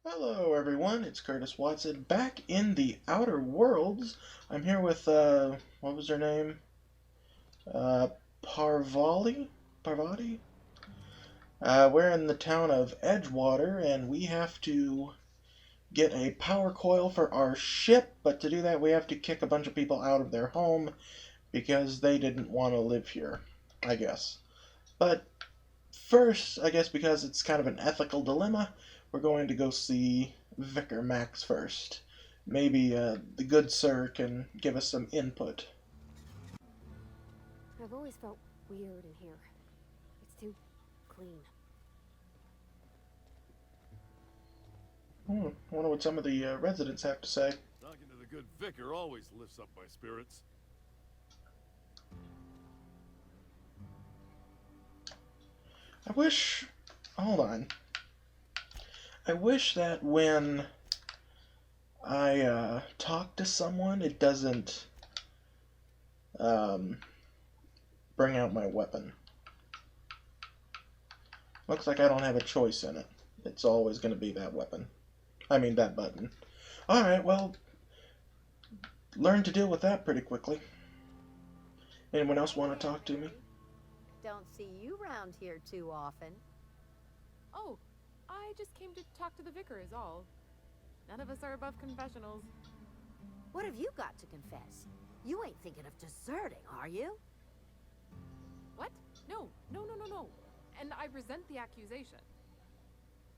Hello everyone, it's Curtis Watson back in the Outer Worlds. I'm here with, what was her name? Uh, Parvali? Parvati? We're in the town of Edgewater and we have to get a power coil for our ship, but to do that we have to kick a bunch of people out of their home because they didn't want to live here, I guess. But first, I guess because it's kind of an ethical dilemma, we're going to go see Vicar Max first. Maybe the good sir can give us some input. I've always felt weird in here. It's too clean. I wonder what some of the residents have to say. Talking to the good vicar always lifts up my spirits. I wish... Hold on. I wish that when I talk to someone, it doesn't bring out my weapon. Looks like I don't have a choice in it. It's always going to be that weapon. I mean, that button. Alright, well, learn to deal with that pretty quickly. Anyone else want to talk to me? Don't see you round here too often. Oh, I just came to talk to the vicar is all. None of us are above confessionals. What have you got to confess? You ain't thinking of deserting, are you? What? No. And I resent the accusation.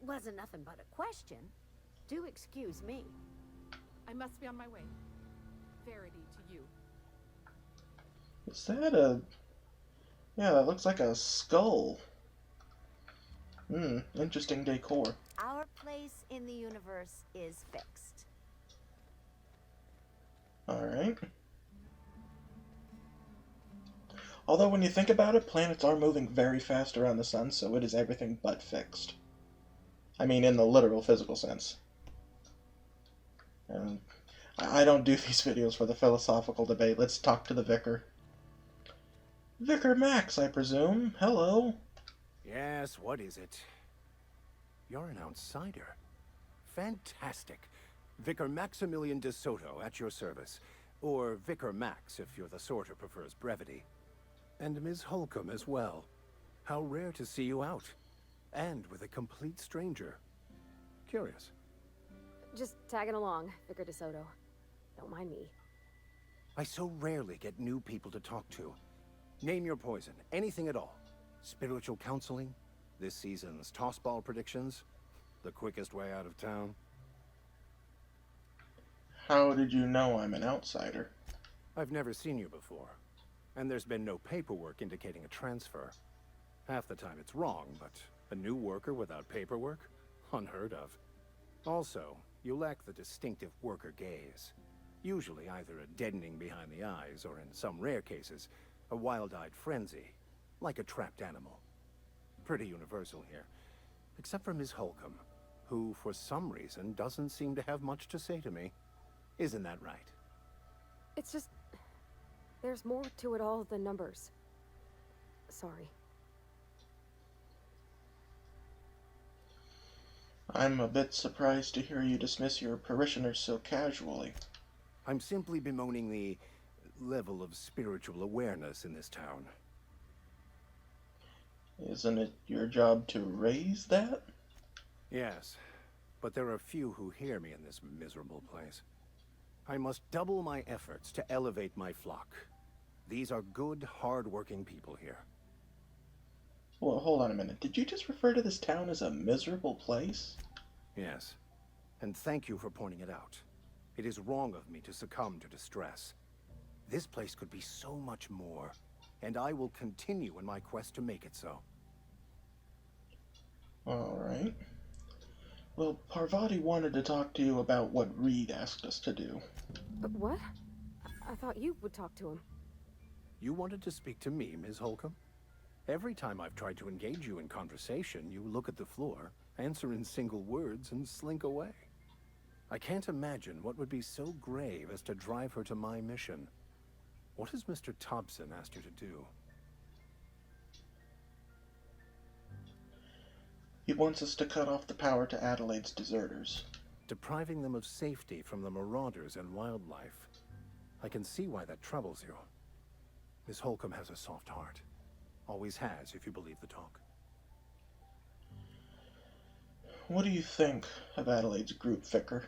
Wasn't nothing but a question. Do excuse me. I must be on my way. Verity to you. Is that a... Yeah, that looks like a skull. Interesting decor. Our place in the universe is fixed. Alright. Although when you think about it, planets are moving very fast around the sun, so it is everything but fixed. I mean, in the literal physical sense. I don't do these videos for the philosophical debate. Let's talk to the vicar. Vicar Max, I presume. Hello. Yes, what is it? You're an outsider. Fantastic. Vicar Maximilian de Soto, at your service. Or Vicar Max, if you're the sort who prefers brevity. And Ms. Holcomb as well. How rare to see you out. And with a complete stranger. Curious. Just tagging along, Vicar DeSoto. Don't mind me. I so rarely get new people to talk to. Name your poison, anything at all. Spiritual counseling, this season's tossball predictions, the quickest way out of town. How did you know I'm an outsider? I've never seen you before, and there's been no paperwork indicating a transfer. Half the time it's wrong, but a new worker without paperwork? Unheard of. Also, you lack the distinctive worker gaze. Usually either a deadening behind the eyes, or in some rare cases, a wild-eyed frenzy, like a trapped animal. Pretty universal here, except for Ms. Holcomb, who for some reason doesn't seem to have much to say to me. Isn't that right? It's just... there's more to it all than numbers. Sorry. I'm a bit surprised to hear you dismiss your parishioners so casually. I'm simply bemoaning the level of spiritual awareness in this town. Isn't it your job to raise that? Yes, but there are few who hear me in this miserable place. I must double my efforts to elevate my flock. These are good, hard-working people here. Well, hold on a minute. Did you just refer to this town as a miserable place? Yes, and thank you for pointing it out. It is wrong of me to succumb to distress. This place could be so much more, and I will continue in my quest to make it so. Alright. Well, Parvati wanted to talk to you about what Reed asked us to do. But what? I thought you would talk to him. You wanted to speak to me, Ms. Holcomb? Every time I've tried to engage you in conversation, you look at the floor, answer in single words, and slink away. I can't imagine what would be so grave as to drive her to my mission. What has Mr. Thompson asked you to do? He wants us to cut off the power to Adelaide's deserters. Depriving them of safety from the marauders and wildlife. I can see why that troubles you. Miss Holcomb has a soft heart. Always has, if you believe the talk. What do you think of Adelaide's group, Vicar?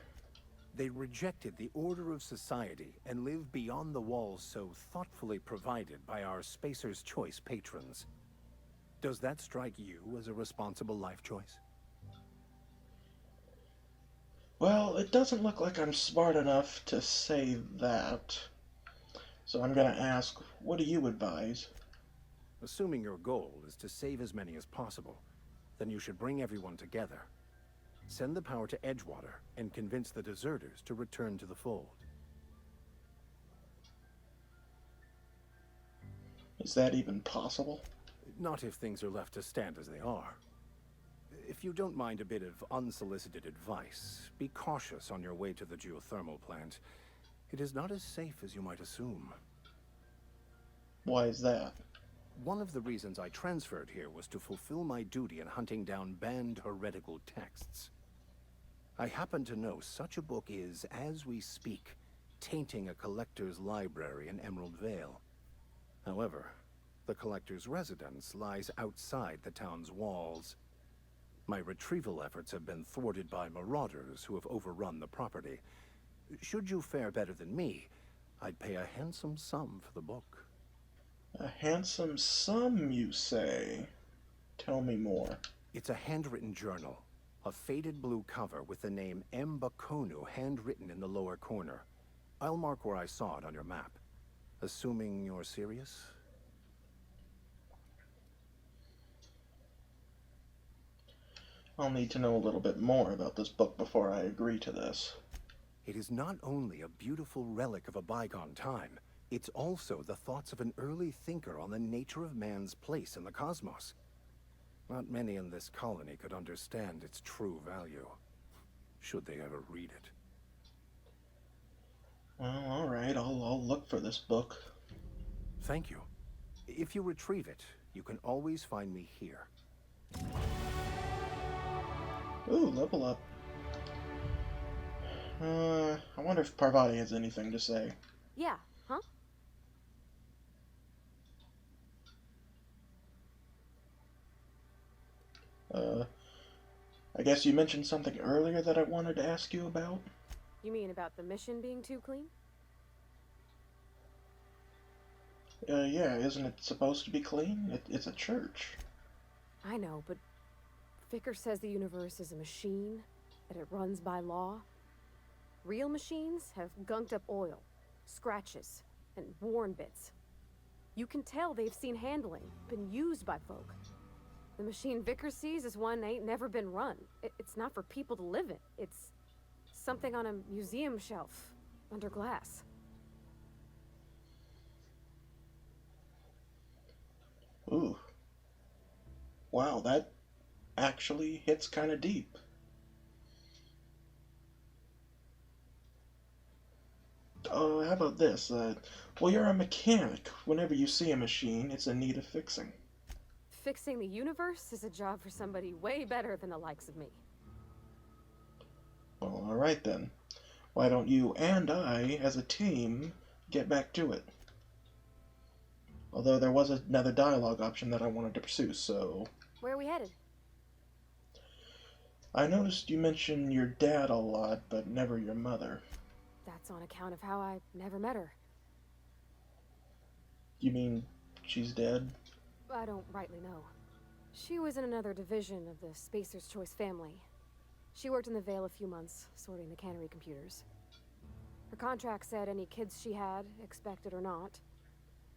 They rejected the order of society and live beyond the walls so thoughtfully provided by our Spacer's Choice patrons. Does that strike you as a responsible life choice? Well, it doesn't look like I'm smart enough to say that. So I'm gonna ask, what do you advise? Assuming your goal is to save as many as possible, then you should bring everyone together. Send the power to Edgewater and convince the deserters to return to the fold. Is that even possible? Not if things are left to stand as they are. If you don't mind a bit of unsolicited advice, be cautious on your way to the geothermal plant. It is not as safe as you might assume. Why is that? One of the reasons I transferred here was to fulfill my duty in hunting down banned heretical texts. I happen to know such a book is, as we speak, tainting a collector's library in Emerald Vale. However, the collector's residence lies outside the town's walls. My retrieval efforts have been thwarted by marauders who have overrun the property. Should you fare better than me, I'd pay a handsome sum for the book. A handsome sum, you say? Tell me more. It's a handwritten journal. A faded blue cover with the name M. Bakonu handwritten in the lower corner. I'll mark where I saw it on your map. Assuming you're serious? I'll need to know a little bit more about this book before I agree to this. It is not only a beautiful relic of a bygone time, it's also the thoughts of an early thinker on the nature of man's place in the cosmos. Not many in this colony could understand its true value, should they ever read it. Well, alright, I'll look for this book. Thank you. If you retrieve it, you can always find me here. Ooh, level up. I wonder if Parvati has anything to say. Yeah, huh? I guess you mentioned something earlier that I wanted to ask you about? You mean about the mission being too clean? Yeah, isn't it supposed to be clean? It's a church. I know, but Vicker says the universe is a machine, that it runs by law. Real machines have gunked up oil, scratches, and worn bits. You can tell they've seen handling, been used by folk. The machine Vicker sees is one ain't never been run. It's not for people to live in. It's something on a museum shelf, under glass. Ooh. Wow, that actually hits kind of deep. Oh, how about this? Well, you're a mechanic. Whenever you see a machine, it's in need of fixing. Fixing the universe is a job for somebody way better than the likes of me. Well, alright then. Why don't you and I, as a team, get back to it? Although there was another dialogue option that I wanted to pursue, so... Where are we headed? I noticed you mention your dad a lot, but never your mother. That's on account of how I never met her. You mean she's dead? I don't rightly know. She was in another division of the Spacer's Choice family. She worked in the Vale a few months, sorting the cannery computers. Her contract said any kids she had, expected or not,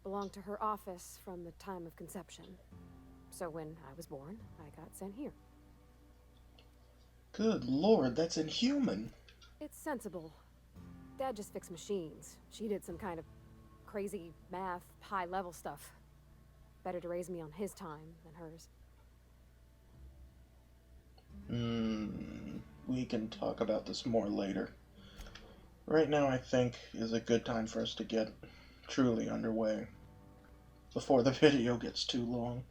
belonged to her office from the time of conception. So when I was born, I got sent here. Good lord, that's inhuman. It's sensible. Dad just fixed machines. She did some kind of crazy math, high-level stuff. Better to raise me on his time than hers. We can talk about this more later. Right now, I think, is a good time for us to get truly underway, before the video gets too long.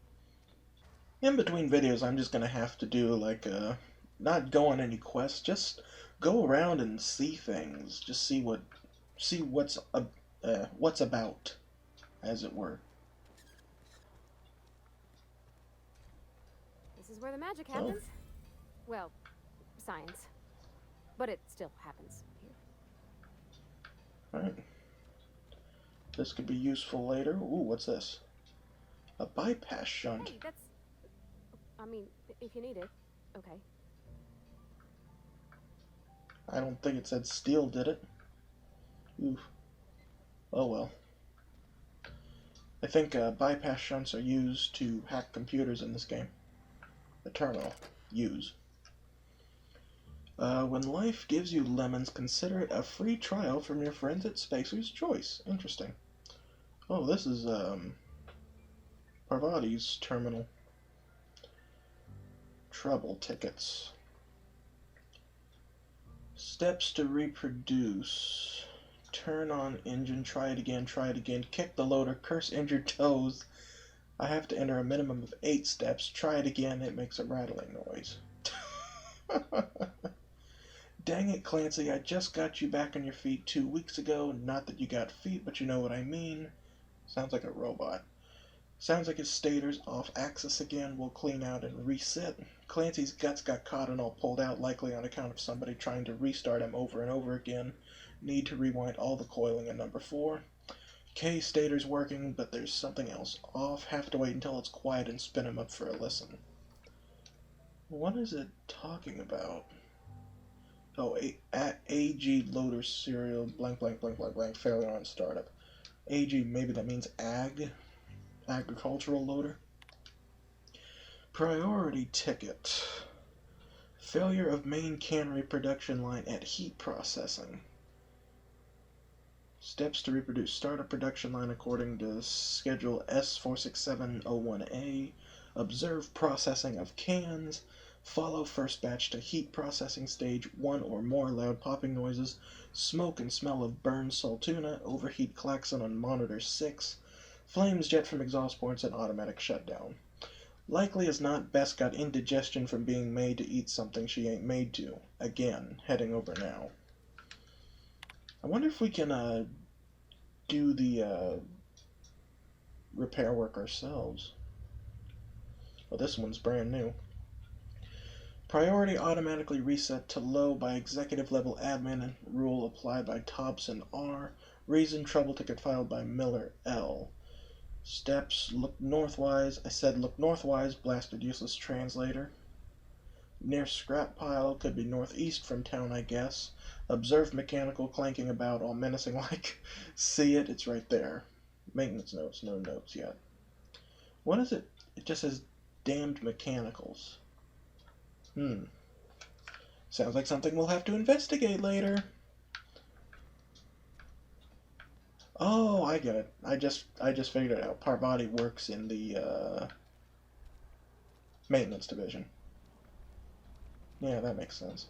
In between videos, I'm just gonna have to do like not go on any quests, just go around and see things, just see what's about, as it were. This is where the magic Oh. happens. Well, science. But it still happens here. Alright. This could be useful later. Ooh, what's this? A bypass shunt. Hey, that's... I mean, if you need it, okay. I don't think it said steel, did it? Oof. Oh well. I think bypass shunts are used to hack computers in this game. The terminal. Use. When life gives you lemons, consider it a free trial from your friends at Spacer's Choice. Interesting. Oh, this is Parvati's terminal. Trouble tickets. Steps to reproduce. Turn on engine, try it again, kick the loader, curse injured toes. I have to enter a minimum of 8 steps. Try it again, it makes a rattling noise. Dang it, Clancy, I just got you back on your feet 2 weeks ago. Not that you got feet, but you know what I mean. Sounds like a robot. Sounds like his stator's off axis again. We'll clean out and reset. Clancy's guts got caught and all pulled out, likely on account of somebody trying to restart him over and over again. Need to rewind all the coiling in number 4. K stator's working, but there's something else off. Have to wait until it's quiet and spin him up for a listen. What is it talking about? Oh, at AG loader serial blank blank blank blank blank failure on startup. AG, maybe that means agricultural loader. Priority ticket. Failure of main cannery production line at heat processing. Steps to reproduce. Start a production line according to schedule S46701A. Observe processing of cans. Follow first batch to heat processing stage. 1 or more loud popping noises. Smoke and smell of burned saltuna. Overheat klaxon on monitor 6. Flames jet from exhaust ports and automatic shutdown. Likely as not, Bess got indigestion from being made to eat something she ain't made to. Again, heading over now. I wonder if we can do the repair work ourselves. Well, this one's brand new. Priority automatically reset to low by executive level admin. Rule applied by Thompson R. Reason trouble ticket filed by Miller L. Steps look northwise. I said look northwise. Blasted useless translator. Near scrap pile, could be northeast from town, I guess. Observe mechanical clanking about, all menacing like. See it, it's right there. Maintenance notes, no notes yet. What is it? It just says damned mechanicals. Sounds like something we'll have to investigate later. Oh, I get it. I just figured it out. Parvati works in the maintenance division. Yeah, that makes sense.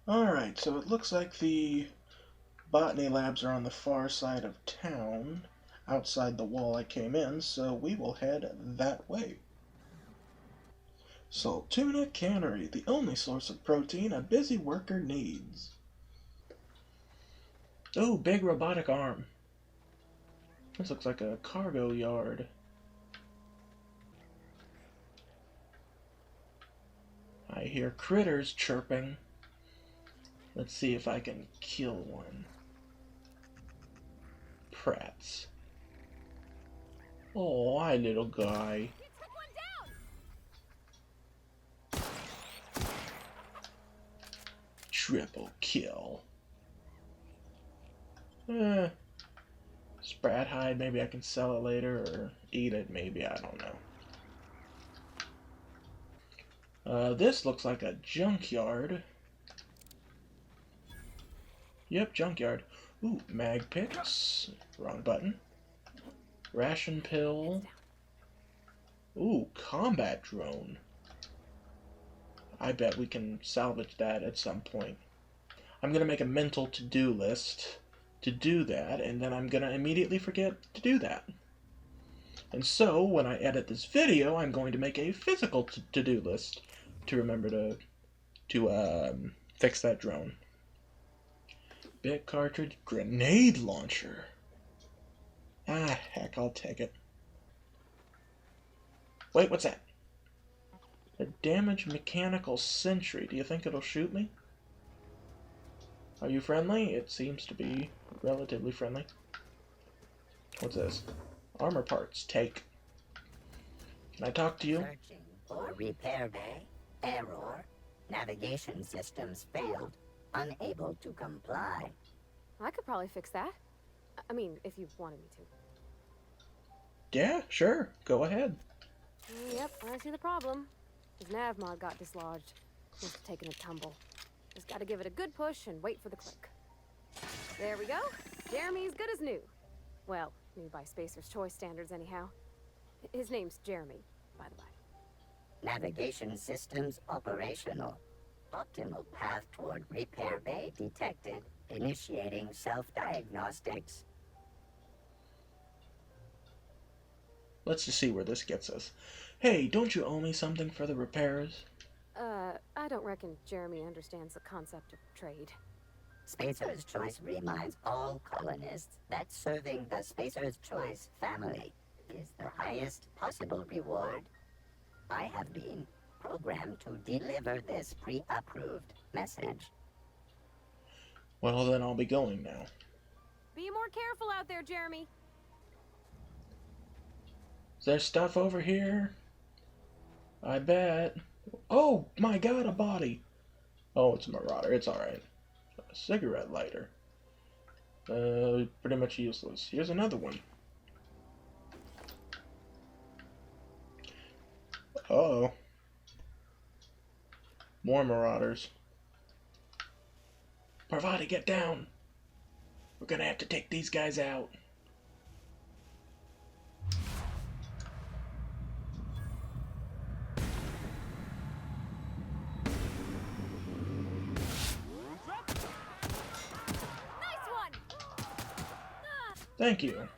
Alright, so it looks like the botany labs are on the far side of town, outside the wall I came in, so we will head that way. Saltuna Cannery, the only source of protein a busy worker needs. Oh, big robotic arm. This looks like a cargo yard. I hear critters chirping. Let's see if I can kill one. Prats. Oh, hi, little guy. Triple kill. Sprat hide, maybe I can sell it later, or eat it, maybe, I don't know. This looks like a junkyard. Yep, junkyard. Ooh, mag picks. Wrong button. Ration pill. Ooh, combat drone. I bet we can salvage that at some point. I'm gonna make a mental to-do list to do that, and then I'm gonna immediately forget to do that. And so, when I edit this video, I'm going to make a physical to-do list to remember to fix that drone. Bit cartridge, grenade launcher. Ah, heck, I'll take it. Wait, what's that? A damaged mechanical sentry. Do you think it'll shoot me? Are you friendly? It seems to be relatively friendly. What's this? Armor parts. Take. Can I talk to you? Searching for repair bay. Error. Navigation systems failed. Unable to comply. I could probably fix that. I mean, if you wanted me to. Yeah, sure. Go ahead. Yep, I see the problem. His nav mod got dislodged. Must have taken a tumble. Just gotta give it a good push and wait for the click. There we go. Jeremy's good as new. Well, new by Spacer's Choice standards anyhow. His name's Jeremy, by the way. Navigation systems operational. Optimal path toward repair bay detected. Initiating self-diagnostics. Let's just see where this gets us. Hey, don't you owe me something for the repairs? I don't reckon Jeremy understands the concept of trade. Spacer's Choice reminds all colonists that serving the Spacer's Choice family is the highest possible reward. I have been programmed to deliver this pre-approved message. Well, then I'll be going now. Be more careful out there, Jeremy. Is there stuff over here? I bet. Oh, my God, a body. Oh, it's a marauder. It's alright. A cigarette lighter. Pretty much useless. Here's another one. Uh-oh. More marauders. Parvati, get down! We're gonna have to take these guys out. Nice one! Thank you.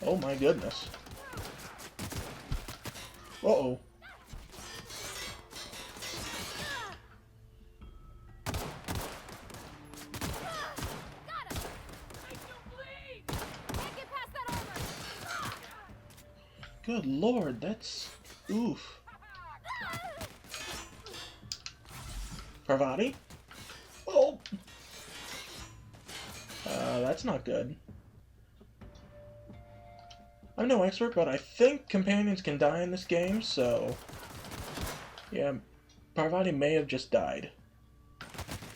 Oh my goodness. Uh-oh. Good lord, that's... oof. Parvati? Oh! That's not good. I'm no expert, but I think companions can die in this game, so... yeah, Parvati may have just died.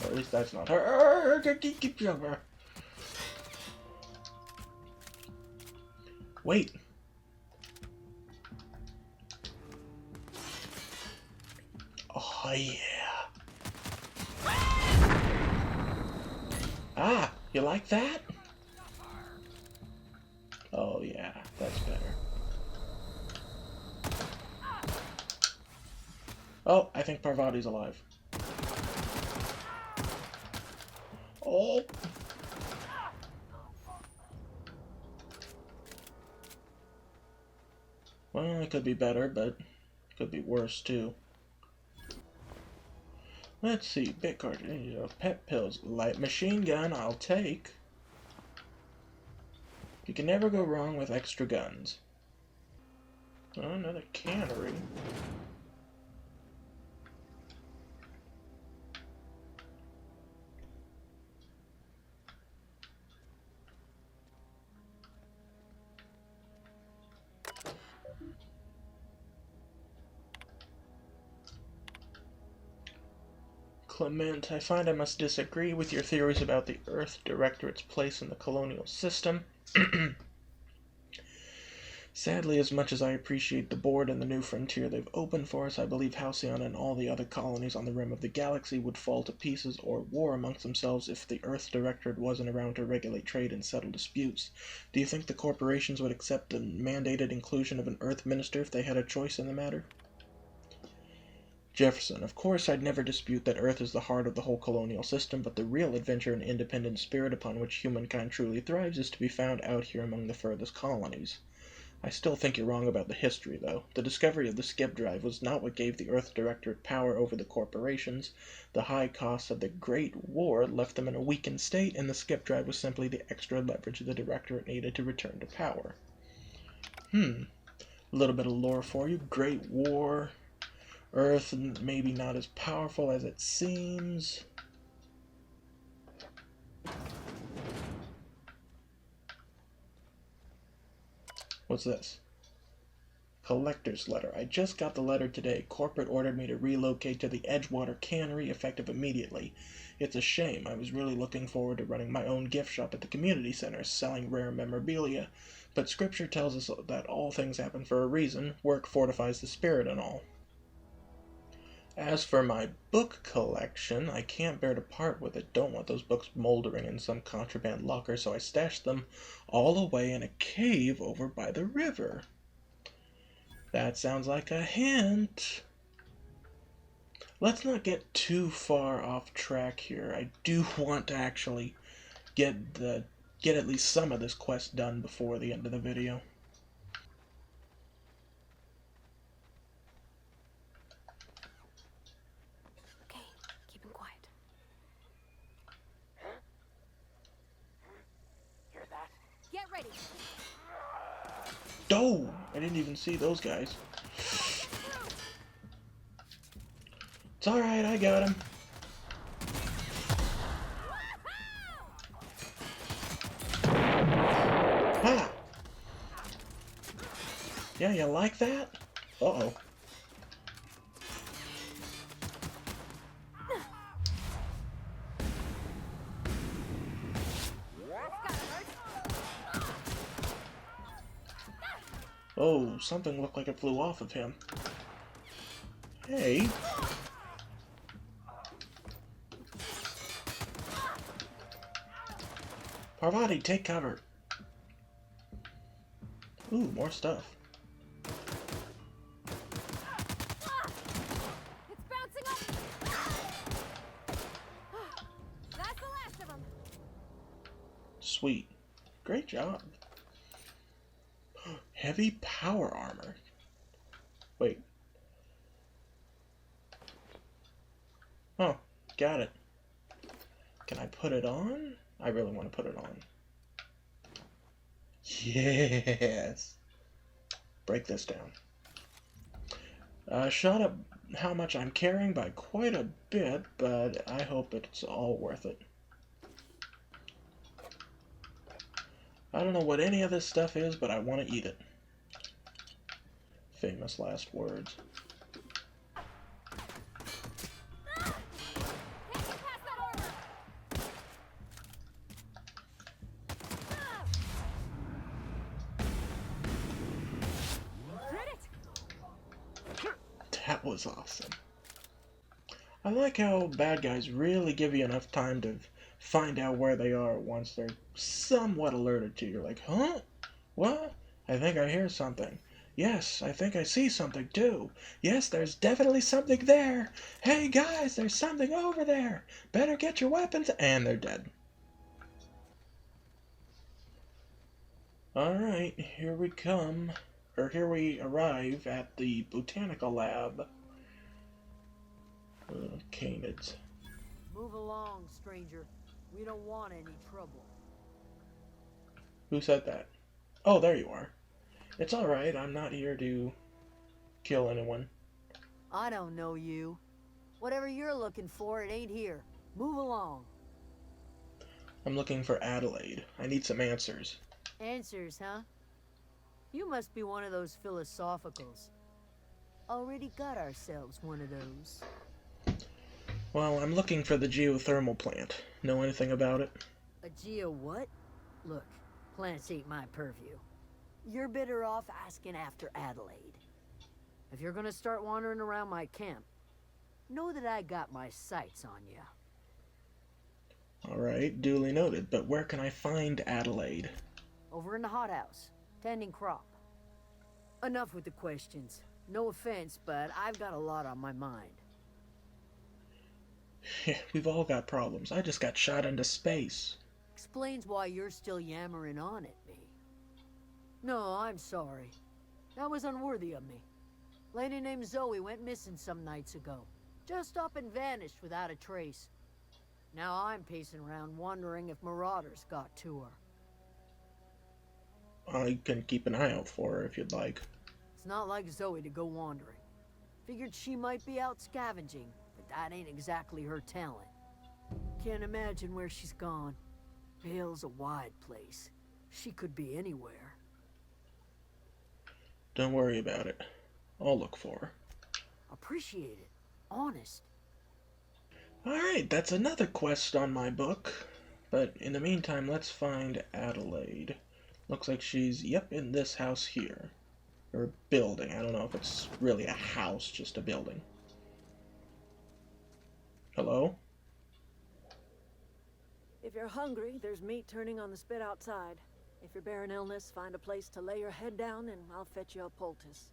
Or at least that's not her. Wait. Oh, yeah. Ah, you like that? Oh, yeah, that's better. Oh, I think Parvati's alive. Oh! Well, it could be better, but it could be worse, too. Let's see, bit cartridge, pet pills, light machine gun, I'll take. You can never go wrong with extra guns. Oh, another cannery. Clement, I find I must disagree with your theories about the Earth Directorate's place in the colonial system. Sadly, as much as I appreciate the board and the new frontier they've opened for us, I believe Halcyon and all the other colonies on the rim of the galaxy would fall to pieces or war amongst themselves if the Earth Directorate wasn't around to regulate trade and settle disputes. Do you think the corporations would accept the mandated inclusion of an Earth Minister if they had a choice in the matter? Jefferson, of course I'd never dispute that Earth is the heart of the whole colonial system, but the real adventure and independent spirit upon which humankind truly thrives is to be found out here among the furthest colonies. I still think you're wrong about the history, though. The discovery of the skip drive was not what gave the Earth Directorate power over the corporations. The high costs of the Great War left them in a weakened state, and the skip drive was simply the extra leverage the Directorate needed to return to power. A little bit of lore for you. Great War. Earth maybe not as powerful as it seems. What's this? Collector's letter. I just got the letter today. Corporate ordered me to relocate to the Edgewater cannery effective immediately. It's a shame. I was really looking forward to running my own gift shop at the community center, selling rare memorabilia. But scripture tells us that all things happen for a reason. Work fortifies the spirit and all. As for my book collection, I can't bear to part with it. Don't want those books moldering in some contraband locker, so I stashed them all away in a cave over by the river. That sounds like a hint. Let's not get too far off track here. I do want to actually get at least some of this quest done before the end of the video. Oh, I didn't even see those guys. It's alright, I got him. Ha! Yeah, you like that? Uh-oh. Oh, something looked like it flew off of him. Hey. Parvati, take cover. Ooh, more stuff. It's bouncing up. That's the last of them. Sweet. Great job. Heavy power armor. Wait. Oh, got it. Can I put it on? I really want to put it on. Yes. Break this down. Shot up how much I'm carrying by quite a bit, but I hope it's all worth it. I don't know what any of this stuff is, but I want to eat it. Famous last words. That was awesome. I like how bad guys really give you enough time to find out where they are once they're somewhat alerted to you. You're like, huh? What? I think I hear something. Yes, I think I see something too. Yes, there's definitely something there. Hey guys, there's something over there. Better get your weapons. And they're dead. Alright, here we come. Or here we arrive at the botanical lab. Canids. Move along, stranger. We don't want any trouble. Who said that? Oh, there you are. It's alright, I'm not here to kill anyone. I don't know you. Whatever you're looking for, it ain't here. Move along. I'm looking for Adelaide. I need some answers. Answers, huh? You must be one of those philosophicals. Already got ourselves one of those. Well, I'm looking for the geothermal plant. Know anything about it? A geo what? Look, plants ain't my purview. You're better off asking after Adelaide. If you're gonna start wandering around my camp, know that I got my sights on you. Alright, duly noted. But where can I find Adelaide? Over in the hothouse, tending crop. Enough with the questions. No offense, but I've got a lot on my mind. We've all got problems. I just got shot into space. Explains why you're still yammering on at me. No, I'm sorry. That was unworthy of me. Lady named Zoe went missing some nights ago. Just up and vanished without a trace. Now I'm pacing around wondering if marauders got to her. I can keep an eye out for her if you'd like. It's not like Zoe to go wandering. Figured she might be out scavenging, but that ain't exactly her talent. Can't imagine where she's gone. Vale's a wide place. She could be anywhere. Don't worry about it. I'll look for her. Appreciate it. Honest. Alright, that's another quest on my book. But in the meantime, let's find Adelaide. Looks like she's, yep, in this house here. Or building. I don't know if it's really a house, just a building. Hello? If you're hungry, there's meat turning on the spit outside. If you're bearing illness, find a place to lay your head down and I'll fetch you a poultice.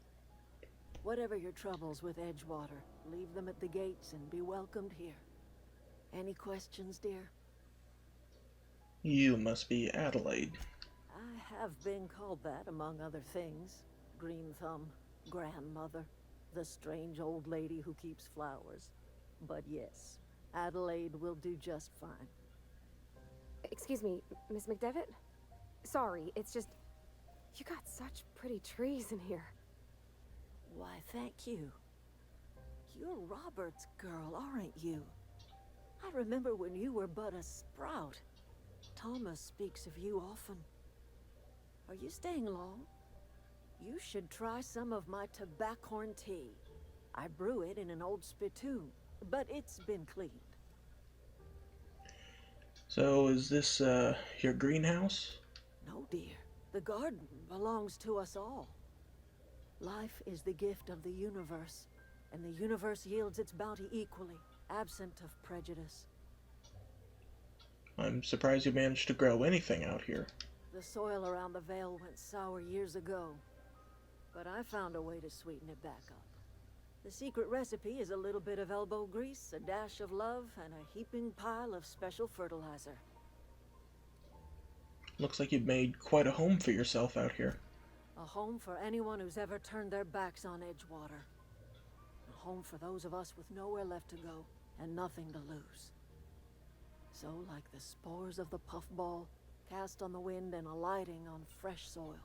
Whatever your troubles with Edgewater, leave them at the gates and be welcomed here. Any questions, dear? You must be Adelaide. I have been called that, among other things. Green Thumb, grandmother, the strange old lady who keeps flowers. But yes, Adelaide will do just fine. Excuse me, Miss McDevitt? Sorry, it's just... You got such pretty trees in here. Why, thank you. You're Robert's girl, aren't you? I remember when you were but a sprout. Thomas speaks of you often. Are you staying long? You should try some of my tobaccorn tea. I brew it in an old spittoon, but it's been cleaned. So, is this, your greenhouse? No, dear. The garden belongs to us all. Life is the gift of the universe, and the universe yields its bounty equally, absent of prejudice. I'm surprised you managed to grow anything out here. The soil around the Vale went sour years ago, but I found a way to sweeten it back up. The secret recipe is a little bit of elbow grease, a dash of love, and a heaping pile of special fertilizer. Looks like you've made quite a home for yourself out here. A home for anyone who's ever turned their backs on Edgewater. A home for those of us with nowhere left to go and nothing to lose. So, like the spores of the puffball, cast on the wind and alighting on fresh soil,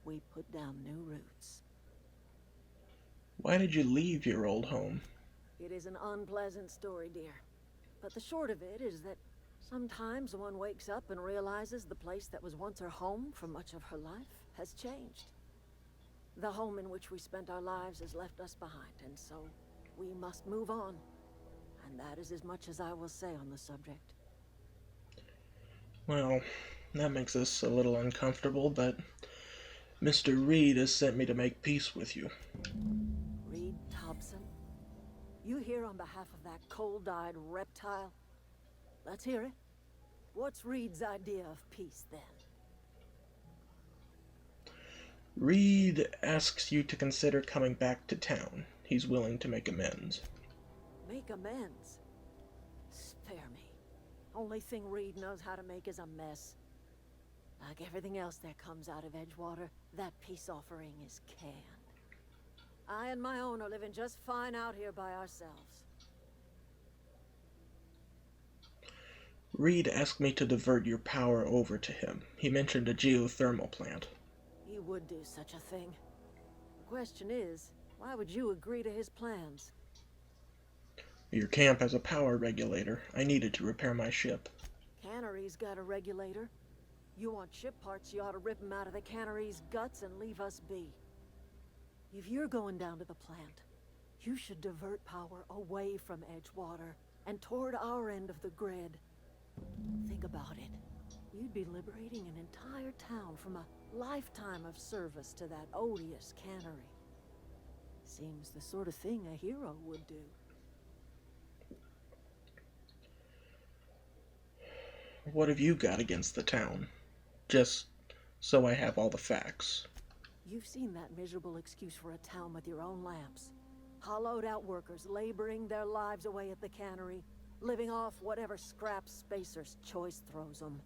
we put down new roots. Why did you leave your old home? It is an unpleasant story, dear. But the short of it is that sometimes one wakes up and realizes the place that was once her home for much of her life has changed. The home in which we spent our lives has left us behind, and so we must move on. And that is as much as I will say on the subject. Well, that makes us a little uncomfortable, but Mr. Reed has sent me to make peace with you. Reed Thompson? You here on behalf of that cold-eyed reptile? Let's hear it. What's Reed's idea of peace, then? Reed asks you to consider coming back to town. He's willing to make amends. Make amends? Spare me. Only thing Reed knows how to make is a mess. Like everything else that comes out of Edgewater, that peace offering is canned. I and my own are living just fine out here by ourselves. Reed asked me to divert your power over to him. He mentioned a geothermal plant. He would do such a thing. The question is, why would you agree to his plans? Your camp has a power regulator. I needed to repair my ship. Cannery's got a regulator. You want ship parts, you ought to rip them out of the cannery's guts and leave us be. If you're going down to the plant, you should divert power away from Edgewater and toward our end of the grid. Think about it. You'd be liberating an entire town from a lifetime of service to that odious cannery. Seems the sort of thing a hero would do. What have you got against the town? Just so I have all the facts. You've seen that miserable excuse for a town with your own lamps. Hollowed out workers laboring their lives away at the cannery, living off whatever scrap Spacer's Choice throws them.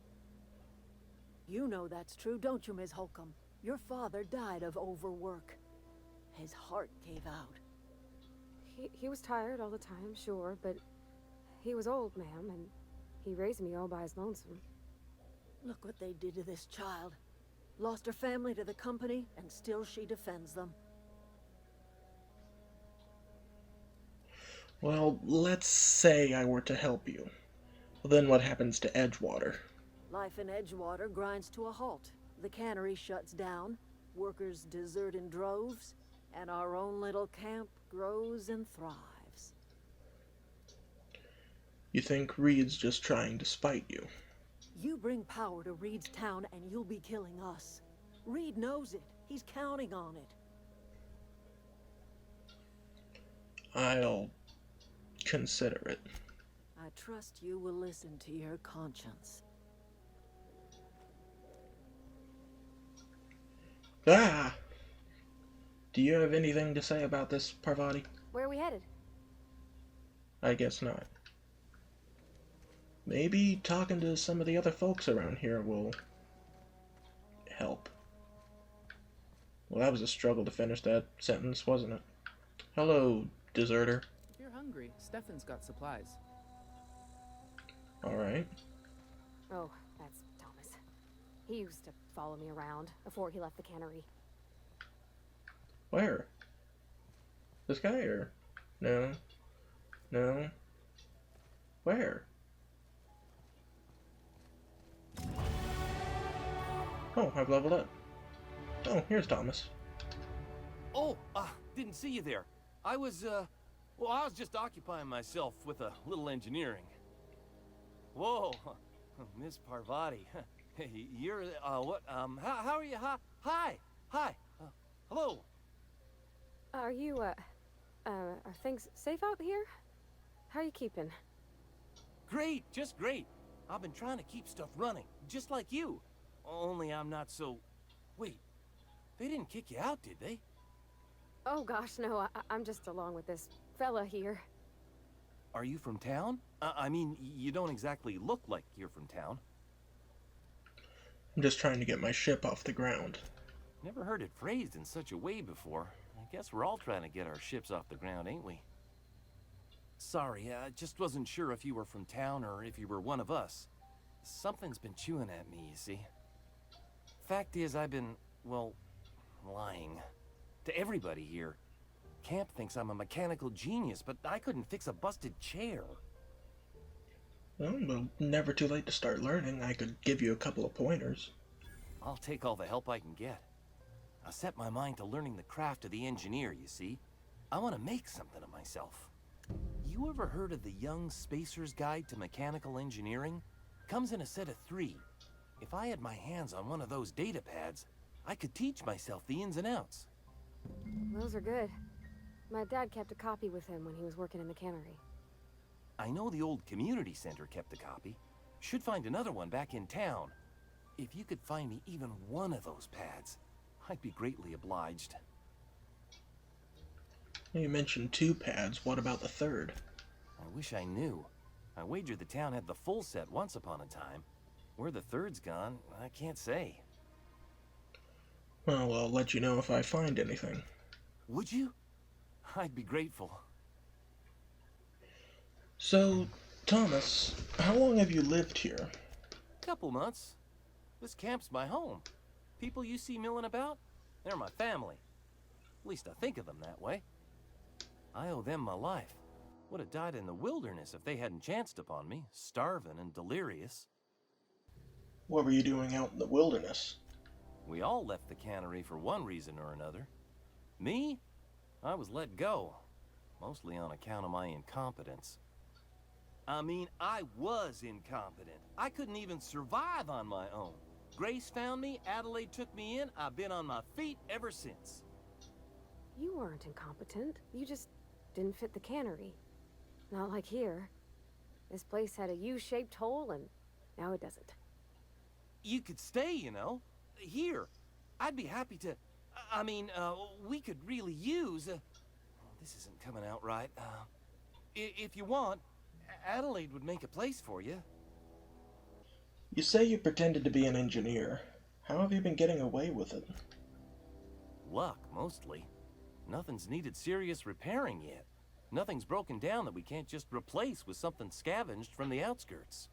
You know that's true, don't you, Miss Holcomb? Your father died of overwork. His heart gave out. He was tired all the time, sure, but he was old, ma'am, and he raised me all by his lonesome. Look what they did to this child. Lost her family to the company, and still she defends them. Well, let's say I were to help you. Well, then what happens to Edgewater? Life in Edgewater grinds to a halt. The cannery shuts down, workers desert in droves, and our own little camp grows and thrives. You think Reed's just trying to spite you? You bring power to Reed's town and you'll be killing us. Reed knows it. He's counting on it. I'll consider it. I trust you will listen to your conscience. Ah! Do you have anything to say about this, Parvati? Where are we headed? I guess not. Maybe talking to some of the other folks around here will help. Well, that was a struggle to finish that sentence, wasn't it? Hello, deserter. If you're hungry, Stefan's got supplies. Alright. Oh, that's Thomas. He used to follow me around before he left the cannery. Where? This guy or? No. No. Where? Oh, I've leveled up. Oh, here's Thomas. Oh, didn't see you there. I was just occupying myself with a little engineering. Whoa, Miss Parvati. You're, what, how are you? Hi. Hello. Are you, are things safe out here? How are you keeping? Great, just great. I've been trying to keep stuff running, just like you. Only I'm not so... Wait, they didn't kick you out, did they? Oh gosh, no, I'm just along with this fella here. Are you from town? I mean, you don't exactly look like you're from town. I'm just trying to get my ship off the ground. Never heard it phrased in such a way before. I guess we're all trying to get our ships off the ground, ain't we? Sorry, I just wasn't sure if you were from town or if you were one of us. Something's been chewing at me, you see. Fact is, I've been, well, lying. To everybody here. Camp thinks I'm a mechanical genius, but I couldn't fix a busted chair. Well, never too late to start learning. I could give you a couple of pointers. I'll take all the help I can get. I set my mind to learning the craft of the engineer, you see. I want to make something of myself. You ever heard of the Young Spacer's Guide to Mechanical Engineering? Comes in a set of 3. If I had my hands on one of those data pads, I could teach myself the ins and outs. Those are good. My dad kept a copy with him when he was working in the cannery. I know the old community center kept a copy. Should find another one back in town. If you could find me even one of those pads, I'd be greatly obliged. You mentioned 2 pads. What about the 3rd? I wish I knew. I wager the town had the full set once upon a time. Where the 3rd's gone, I can't say. Well, I'll let you know if I find anything. Would you? I'd be grateful. So, Thomas, how long have you lived here? Couple months. This camp's my home. People you see milling about, they're my family. At least I think of them that way. I owe them my life. Would have died in the wilderness if they hadn't chanced upon me, starving and delirious. What were you doing out in the wilderness? We all left the cannery for one reason or another. Me? I was let go, mostly on account of my incompetence. I mean, I was incompetent. I couldn't even survive on my own. Grace found me, Adelaide took me in, I've been on my feet ever since. You weren't incompetent. You just didn't fit the cannery. Not like here. This place had a U-shaped hole, and now it doesn't. You could stay, you know. Here. I'd be happy to... I mean, we could really use... this isn't coming out right. If you want, Adelaide would make a place for you. You say you pretended to be an engineer. How have you been getting away with it? Luck, mostly. Nothing's needed serious repairing yet. Nothing's broken down that we can't just replace with something scavenged from the outskirts.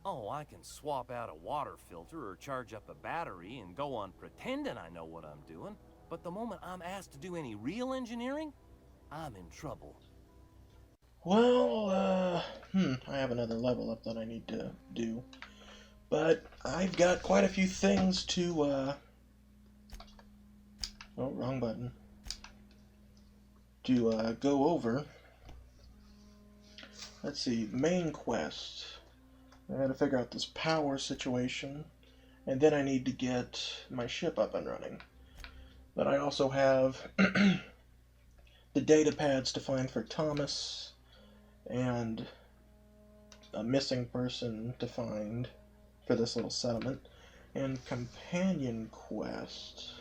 Oh, I can swap out a water filter or charge up a battery and go on pretending I know what I'm doing, but the moment I'm asked to do any real engineering, I'm in trouble. Well, I have another level up that I need to do. But I've got quite a few things to, oh, wrong button. To, go over. Let's see, main quest. I gotta figure out this power situation, and then I need to get my ship up and running. But I also have the data pads to find for Thomas, and a missing person to find for this little settlement, and companion quest.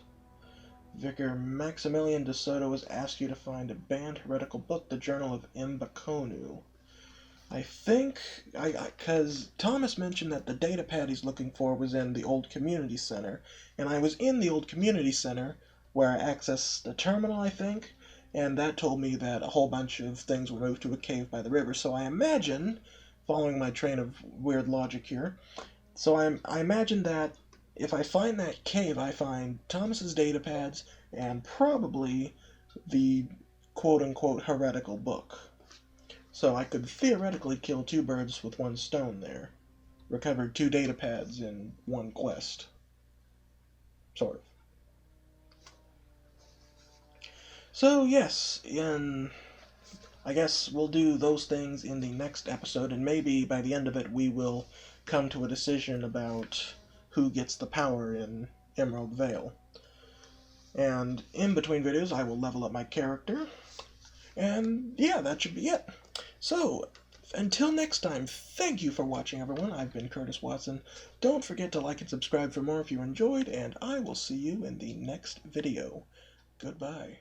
Vicar Maximilian de Soto has asked you to find a banned heretical book, the Journal of Mbakonu. I think, because Thomas mentioned that the data pad he's looking for was in the old community center, and I was in the old community center where I accessed the terminal, I think, and that told me that a whole bunch of things were moved to a cave by the river, so I imagine, following my train of weird logic here, so I imagine that if I find that cave, I find Thomas's data pads and probably the quote-unquote heretical book. So I could theoretically kill two birds with one stone there. Recovered 2 data pads in 1 quest. Sort of. So yes, I guess we'll do those things in the next episode, and maybe by the end of it we will come to a decision about who gets the power in Emerald Vale. And in between videos I will level up my character, and yeah, that should be it. So, until next time, thank you for watching, everyone. I've been Curtis Watson. Don't forget to like and subscribe for more if you enjoyed, and I will see you in the next video. Goodbye.